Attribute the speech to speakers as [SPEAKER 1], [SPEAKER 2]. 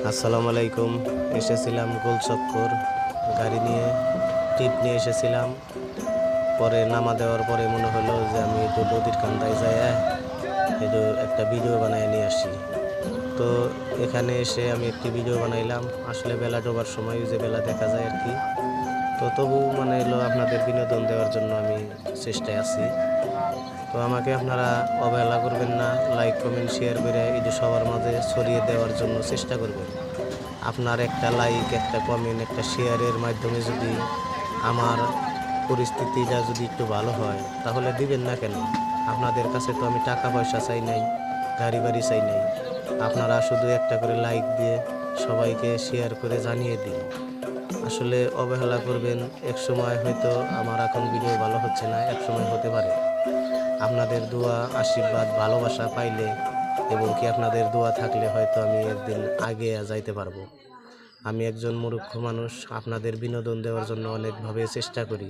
[SPEAKER 1] আসসালামু আলাইকুম। এসেছিলাম গোলচক্কর গাড়ি নিয়ে, ট্রিপ নিয়ে এসেছিলাম। পরে নামা দেওয়ার পরে মনে হলো যে আমি একটু নদীর কান্দায় যাইয়া একটু একটা ভিডিও বানায় নিয়ে আসি। তো এখানে এসে আমি একটি ভিডিও বানাইলাম। আসলে বেলা ডোবার সময় যে বেলা দেখা যায় আর কি। তো তবু মানে এলো আপনাদের বিনোদন দেওয়ার জন্য আমি চেষ্টায় আছি। তো আমাকে আপনারা অবহেলা করবেন না, লাইক কমেন্ট শেয়ার করে এটি সবার মাঝে ছড়িয়ে দেওয়ার জন্য চেষ্টা করবেন। আপনার একটা লাইক, একটা কমেন্ট, একটা শেয়ারের মাধ্যমে যদি আমার পরিস্থিতিটা যদি একটু ভালো হয় তাহলে দিবেন না কেন? আপনাদের কাছে তো আমি টাকা পয়সা চাই নাই, গাড়ি বাড়ি চাই নাই। আপনারা শুধু একটা করে লাইক দিয়ে সবাইকে শেয়ার করে জানিয়ে দিন। আসলে অবহেলা করবেন, একসময় হয়তো আমার এখন ভিডিও ভালো হচ্ছে না, একসময় হতে পারে। আপনাদের দোয়া, আশীর্বাদ, ভালোবাসা পাইলে এবং কি আপনাদের দোয়া থাকলে হয়তো আমি একদিন আগে যাইতে পারবো। আমি একজন মূর্খ মানুষ, আপনাদের বিনোদন দেওয়ার জন্য অনেকভাবে চেষ্টা করি।